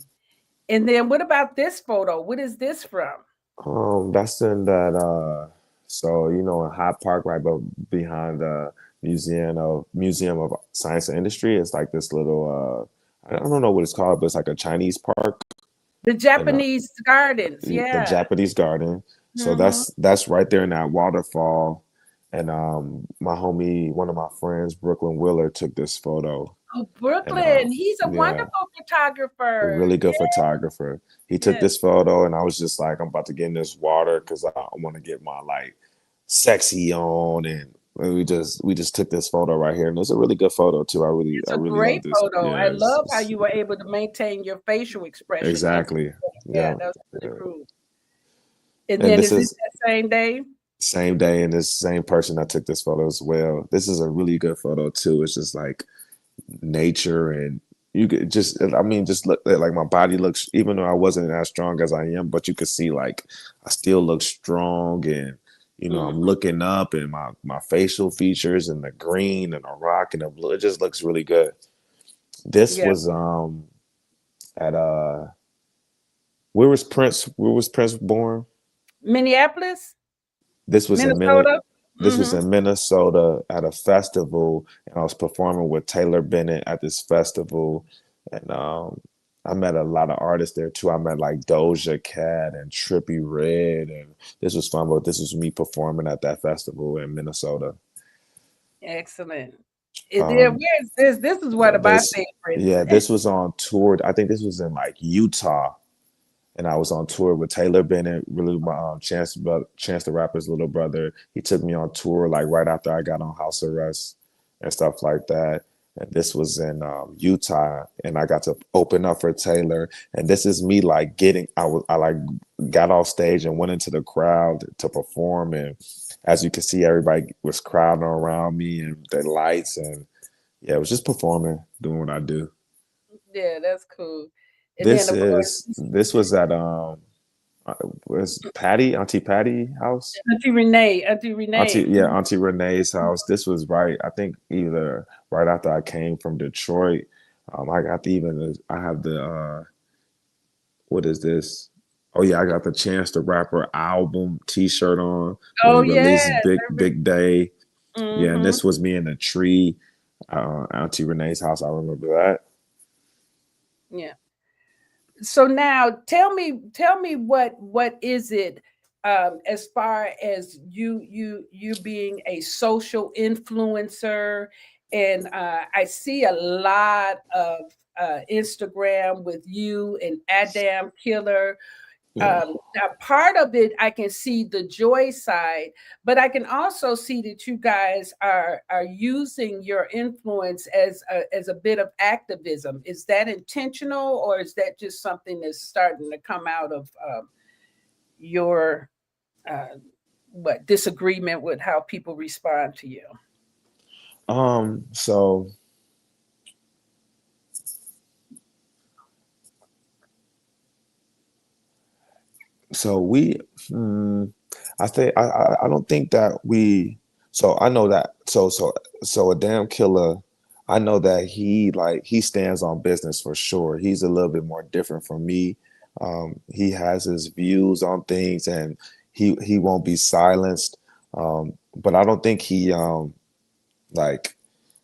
And then what about this photo? What is this from? That's in that so you know in Hyde Park, right behind the Museum of Science and Industry. It's like this little I don't know what it's called, but it's like a Chinese park. The Japanese gardens, the Japanese garden. So that's right there in that waterfall. And my homie, one of my friends, Brooklyn Willer, took this photo. Oh, Brooklyn, he's a wonderful photographer. A really good photographer. He took this photo, and I was just like, I'm about to get in this water because I want to get my like sexy on, and we just took this photo right here, and it's a really good photo too. It's a great photo. I love how you were able to maintain your facial expression. Exactly. That was really cool. And then is this that same day? Same day, and this same person that took this photo as well. This is a really good photo too. It's just like nature, and you could just look like my body looks, even though I wasn't as strong as I am, but you could see like I still look strong, and you know I'm looking up, and my facial features and the green and the rock and the blue, it just looks really good. This was at where was Prince born? Minneapolis. This was Minnesota. This was in Minnesota at a festival, and I was performing with Taylor Bennett at this festival, and I met a lot of artists there too. I met like Doja Cat and Trippie Redd, and this was fun. But this was me performing at that festival in Minnesota. Excellent. Where is this? This is one of my favorites. Yeah, this was on tour. I think this was in like Utah. And I was on tour with Taylor Bennett, really my Chance the Rapper's little brother. He took me on tour like right after I got on house arrest and stuff like that. And this was in Utah, and I got to open up for Taylor. And this is me like I like got off stage and went into the crowd to perform. And as you can see, everybody was crowding around me and the lights, and it was just performing, doing what I do. Yeah, that's cool. And this was at was Auntie Patty house? Auntie Renee. Auntie Renee's house. This was I think either right after I came from Detroit. I have the what is this? Oh yeah, I got the Chance the Rapper album T-shirt on. Oh yeah, big day. Yeah, and this was me in a tree, Auntie Renee's house. I remember that. Yeah. So now tell me what is it as far as you being a social influencer, and I see a lot of Instagram with you and Adam Killer. Now part of it, I can see the joy side, but I can also see that you guys are using your influence as a bit of activism. Is that intentional, or is that just something that's starting to come out of your disagreement with how people respond to you? So we, I don't think that we. So I know that. So Adam Killer, I know that he stands on business for sure. He's a little bit more different from me. He has his views on things, and he won't be silenced. But I don't think he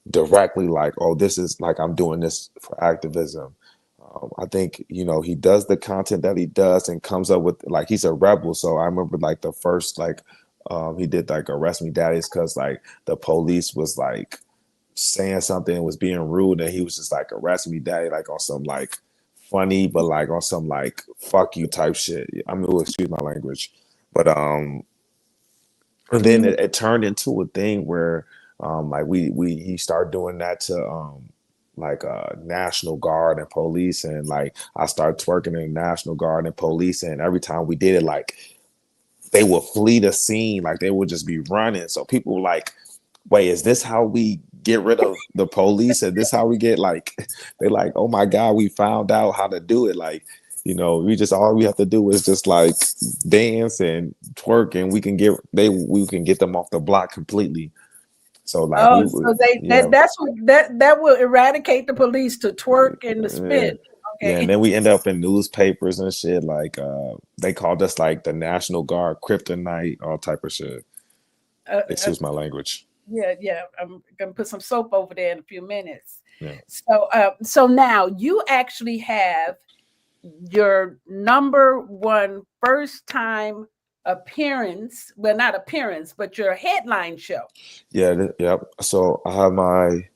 directly like, oh, this is like I'm doing this for activism. I think, you know, he does the content that he does and comes up with like he's a rebel. So I remember like the first like he did like Arrest Me Daddies because like the police was like saying something and was being rude and he was just like arrest me daddy like on some like funny but like on some like fuck you type shit. I mean, excuse my language. But and then it turned into a thing where like we he started doing that to like National Guard and police, and like I started twerking in National Guard and police, and every time we did it, like they would flee the scene, like they would just be running. So people were like, wait, is this how we get rid of the police? Is this how we get like they like, oh my God, we found out how to do it. Like, you know, we just all we have to do is just like dance and twerk and we can get them off the block completely. So like Oh, so that's what that will eradicate the police to twerk and to spin. Yeah, Okay. and then we end up in newspapers and shit. Like they called us like the National Guard, kryptonite, all type of shit. Excuse my language. Yeah. I'm gonna put some soap over there in a few minutes. Yeah. So now you actually have your number one first time appearance. Well, not appearance, but your headline show. Yeah. Yep. So I have my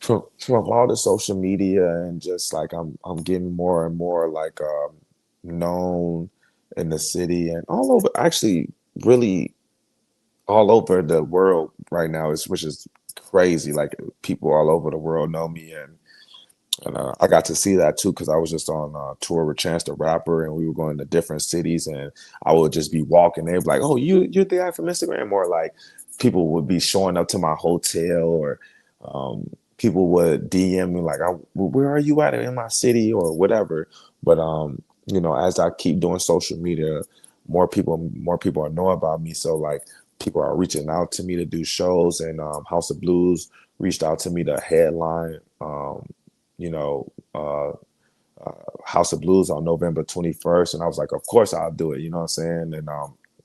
from all the social media and just like I'm getting more and more like known in the city and all over. Actually, really all over the world right now which is crazy. Like people all over the world know me, and I got to see that too because I was just on tour with Chance the Rapper, and we were going to different cities, and I would just be walking. They'd be like, "Oh, you're the guy from Instagram," or like people would be showing up to my hotel, or people would DM me like, "Where are you at in my city?" or whatever. But you know, as I keep doing social media, more people know about me. So like people are reaching out to me to do shows, and House of Blues reached out to me to headline. You know, House of Blues on November 21st. And I was like, of course I'll do it. You know what I'm saying? And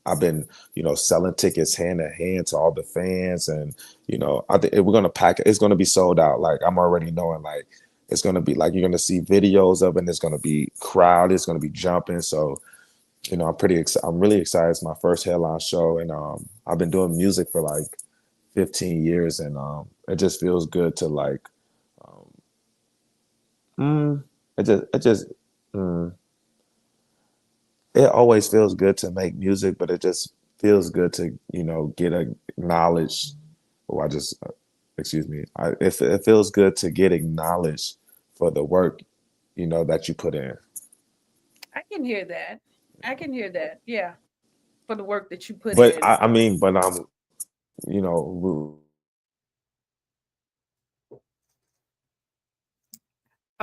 I've been, you know, selling tickets hand in hand to all the fans. And, you know, I think we're going to pack it. It's going to be sold out. Like I'm already knowing like it's going to be like, you're going to see videos of it and it's going to be crowded. It's going to be jumping. So, you know, I'm really excited. It's my first headline show. And I've been doing music for like 15 years. And it just feels good to like, it always feels good to make music, but it just feels good to, you know, get acknowledged. Oh, excuse me. It feels good to get acknowledged for the work, you know, that you put in. I can hear that. Yeah. For the work that you put in. But I mean, but you know.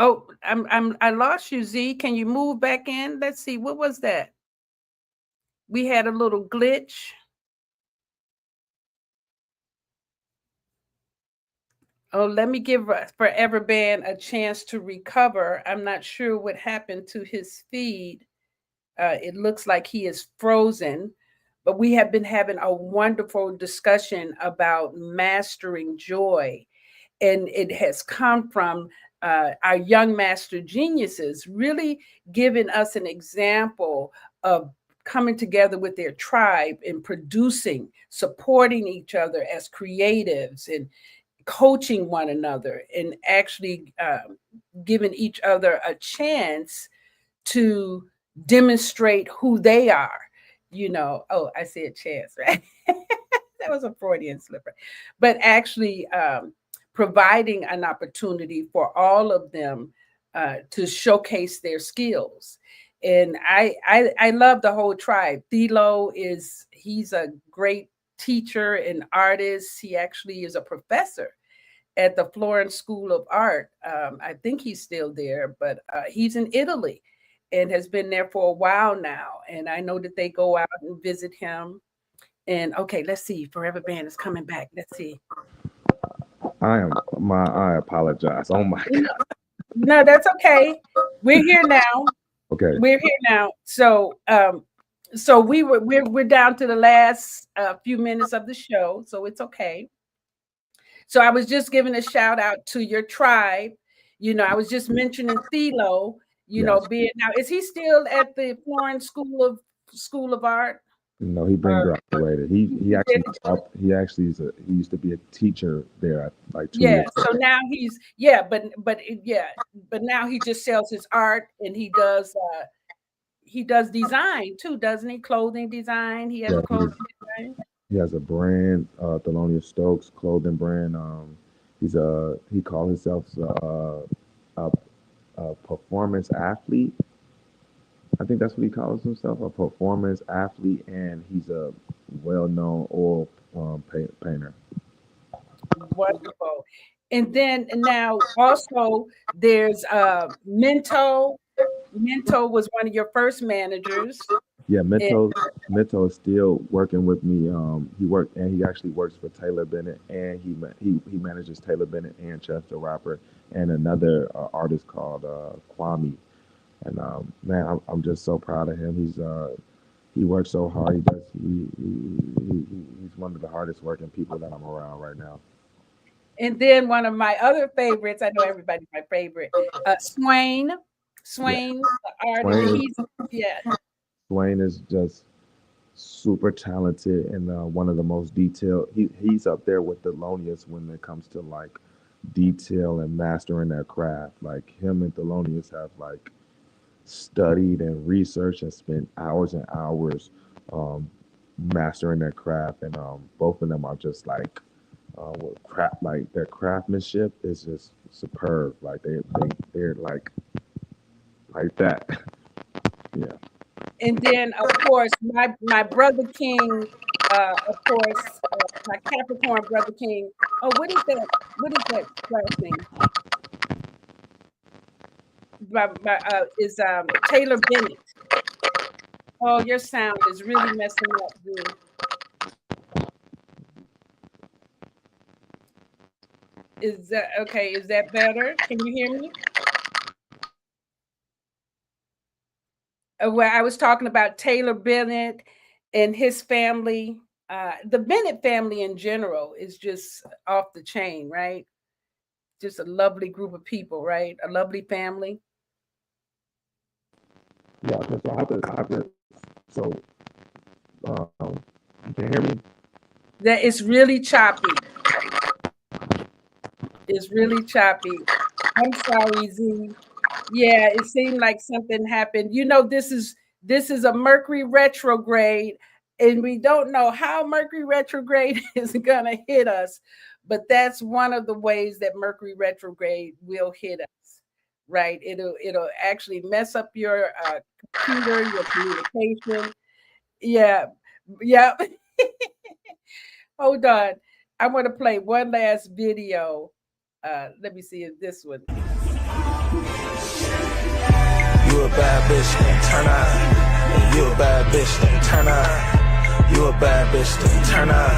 Oh, I lost you, Z. Can you move back in? Let's see. What was that? We had a little glitch. Oh, let me give Forever Band a chance to recover. I'm not sure what happened to his feed. It looks like he is frozen, but we have been having a wonderful discussion about mastering joy. And it has come from our young master geniuses really giving us an example of coming together with their tribe and producing, supporting each other as creatives and coaching one another and actually giving each other a chance to demonstrate who they are. You know, oh, I said chance, right? That was a Freudian slipper. But actually providing an opportunity for all of them to showcase their skills. And I love the whole tribe. Thilo he's a great teacher and artist. He actually is a professor at the Florence School of Art. I think he's still there, but he's in Italy and has been there for a while now. And I know that they go out and visit him. And okay, let's see. Forever Band is coming back. Let's see. I apologize. Oh my God. No, that's okay. We're here now. Okay. We're here now. So we're down to the last few minutes of the show, so it's okay. So I was just giving a shout out to your tribe. I was just mentioning Thelo, Yes. being now, is he still at the Florence School of Art? No, he been Or graduated. He actually he used to be a teacher there like 2 years yeah, ago. so now but now he just sells his art, and he does design too, doesn't he? Clothing design. He has Yeah, a clothing design. he has a brand, Thelonious Stokes clothing brand. He called himself a, a performance athlete. I think that's what he calls himself, a performance athlete, and he's a well-known oil painter. Wonderful. And then now also there's Minto. Minto was one of your first managers. Yeah, And Mento is still working with me. He actually works for Taylor Bennett, and he manages Taylor Bennett and Chance the Rapper, and another artist called Kwame. And man, I'm just so proud of him. He works so hard. He's one of the hardest working people that I'm around right now. and then one of my other favorites, I know everybody's my favorite, Swain. Yeah, Swain, the artist. Swain is Yeah. Swain is just super talented and one of the most detailed. He's up there with Thelonious when it comes to like detail and mastering their craft. Like him and Thelonious have like studied and researched and spent hours and hours um, mastering their craft, and both of them are just like with craft. Like their craftsmanship is just superb. Like they're like that. Yeah. And then of course my brother King, of course, my Capricorn brother King. Oh, what is that? What is that last name? Is Taylor Bennett. Oh, your sound is really messing up, dude. Is that okay? Is that better? Can you hear me? Where I was talking about Taylor Bennett and his family. The Bennett family in general is just off the chain, right? Just a lovely group of people, right? A lovely family. Yeah. So you can hear me? That it's really choppy. It's really choppy. I'm sorry, Z. Yeah, it seemed like something happened. This is a Mercury retrograde, and we don't know how Mercury retrograde is gonna hit us, but that's one of the ways that Mercury retrograde will hit us, right? It'll actually mess up your computer, your communication. Yeah, yeah. Hold on. I want to play one last video. Let me see if this one. You a bad bitch, then turn up. And you a bad bitch, then turn up. You a bad bitch, then turn up.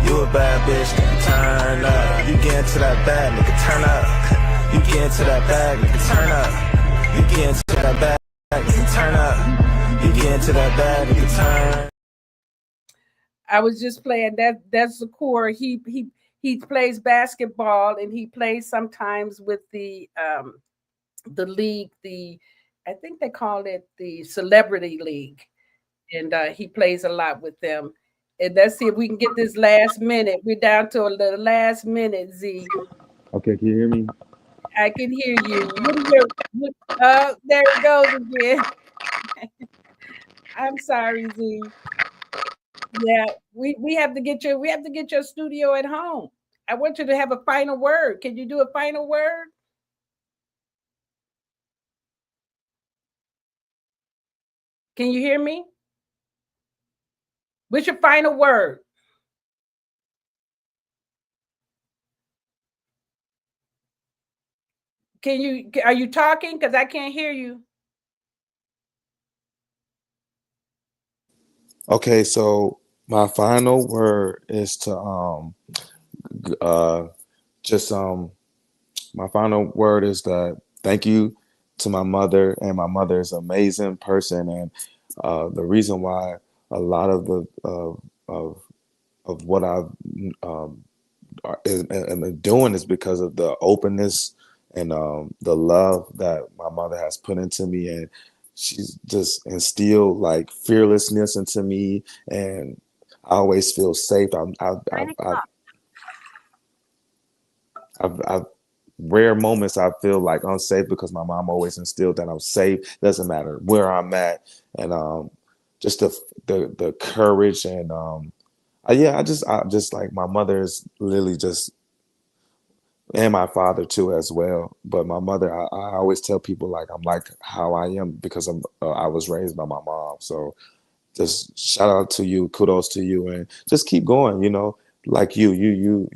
You a bad bitch, then turn up. You get into that bag, nigga, turn up. You get into that bag, nigga, turn up. You get into that bag, nigga, turn up. You get into that bag, nigga, turn. I was just playing that. That's the core. He plays basketball, and he plays sometimes with the league. I think they call it the Celebrity League, and he plays a lot with them. And let's see if we can get this last minute. We're down to the last minute, Z. Okay, can you hear me? I can hear you. Oh, there it goes again. I'm sorry, Z. Yeah, we have to get your studio at home. I want you to have a final word. Can you do a final word? Can you hear me? What's your final word? Are you talking? Because I can't hear you. Okay, so my final word is to just my final word is that thank you to my mother, and my mother is an amazing person, and the reason why a lot of the of what I've am doing is because of the openness and the love that my mother has put into me, and she's just instilled like fearlessness into me, and I always feel safe. I've rare moments I feel like unsafe because my mom always instilled that I'm safe. Doesn't matter where I'm at, and just the courage and I just like my mother is literally just, and my father too as well. But my mother, I always tell people like I'm like how I am because I was raised by my mom. So just shout out to you, kudos to you, and just keep going. Like you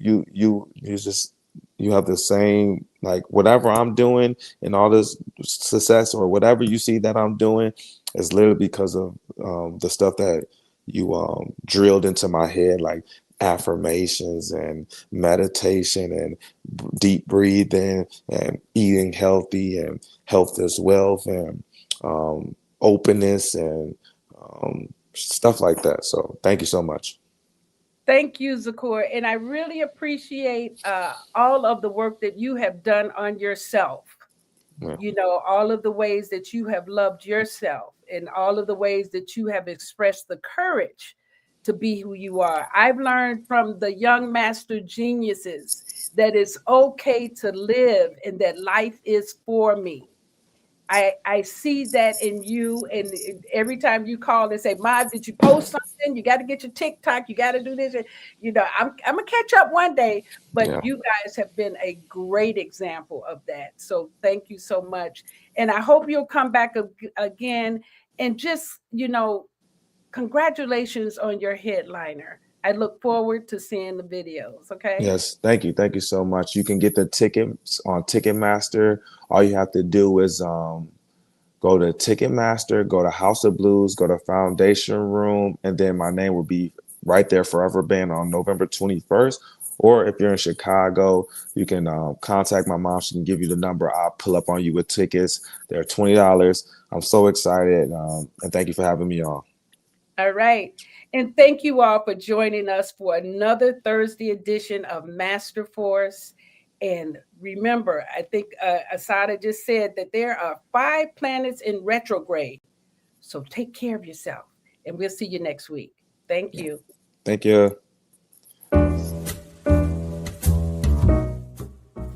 just you have the same, like whatever I'm doing and all this success or whatever you see that I'm doing is literally because of the stuff that you drilled into my head, like affirmations and meditation and deep breathing and eating healthy and health is wealth and openness and stuff like that. So thank you so much. Thank you, Zakor. And I really appreciate all of the work that you have done on yourself. Yeah. All of the ways that you have loved yourself and all of the ways that you have expressed the courage to be who you are. I've learned from the young master geniuses that it's okay to live and that life is for me. I see that in you, and every time you call and say, "Ma, did you post something? You got to get your TikTok. You got to do this." I'm gonna catch up one day. But You guys have been a great example of that. So thank you so much, and I hope you'll come back again. And just congratulations on your headliner. I look forward to seeing the videos. Okay. Yes, thank you so much. You can get the tickets on Ticketmaster. All you have to do is go to Ticketmaster, go to House of Blues, go to Foundation Room, and then my name will be right there, Forever Band, on November 21st. Or if you're in Chicago, you can contact my mom. She can give you the number. I'll pull up on you with tickets. They're $20. I'm so excited, and thank you for having me on. All right. And thank you all for joining us for another Thursday edition of Master Force. And remember, I think Asada just said that there are 5 planets in retrograde. So take care of yourself. And we'll see you next week. Thank you. Thank you.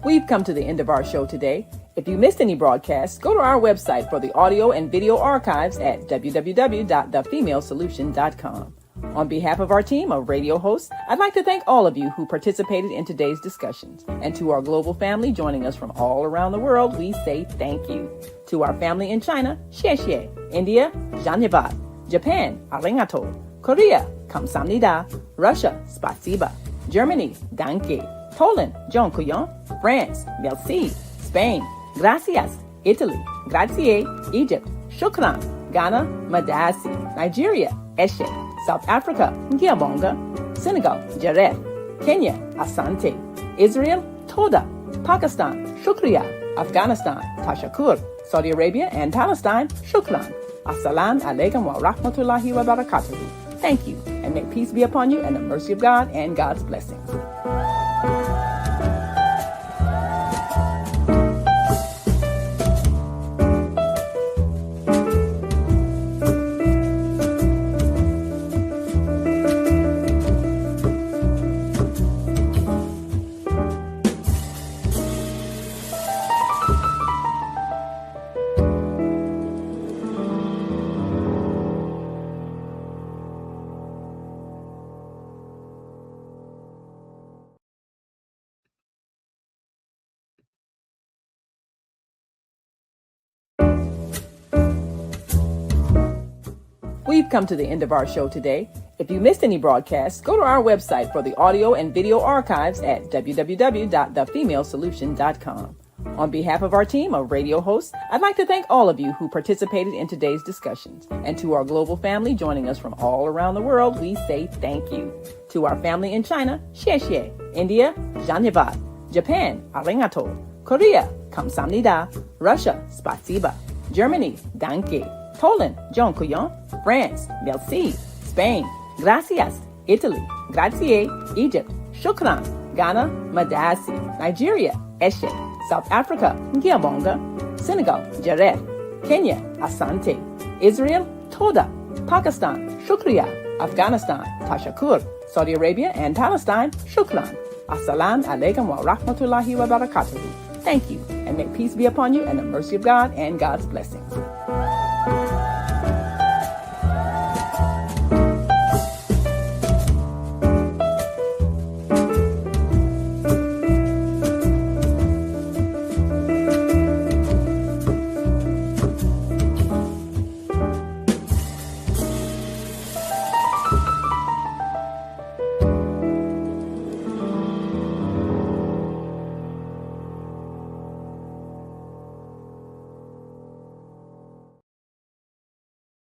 We've come to the end of our show today. If you missed any broadcasts, go to our website for the audio and video archives at www.thefemalesolution.com. On behalf of our team of radio hosts, I'd like to thank all of you who participated in today's discussions. And to our global family joining us from all around the world, we say thank you. To our family in China, xie xie. India, dhanyavad. Japan, arigato. Korea, kamsamnida. Russia, spasiba. Germany, danke. Poland, dziękuję. France, merci. Spain, gracias. Italy, grazie. Egypt, shukran. Ghana, madasi. Nigeria, eshe. South Africa, Ngiyabonga. Senegal, Jaref. Kenya, Asante. Israel, Toda. Pakistan, Shukriya. Afghanistan, Tashakur. Saudi Arabia and Palestine, Shukran. Assalamu alaikum wa rahmatullahi wa barakatuhu. Thank you, and may peace be upon you and the mercy of God and God's blessings. We've come to the end of our show today. If you missed any broadcasts, go to our website for the audio and video archives at www.thefemalesolution.com. On behalf of our team of radio hosts, I'd like to thank all of you who participated in today's discussions. And to our global family joining us from all around the world, we say thank you. To our family in China, xie xie. India, dhanyavad. Japan, arigato. Korea, kamsamnida. Russia, spasiba. Germany, danke. Poland, dziękuję. France, merci. Spain, gracias. Italy, grazie. Egypt, shukran. Ghana, Madasi. Nigeria, Eshe. South Africa, Ngiabonga. Senegal, Jareth. Kenya, Asante. Israel, Toda. Pakistan, Shukriya. Afghanistan, Tashakur. Saudi Arabia and Palestine, Shukran. Assalamu alaikum wa rahmatullahi wa barakatuhu. Thank you, and may peace be upon you and the mercy of God and God's blessings.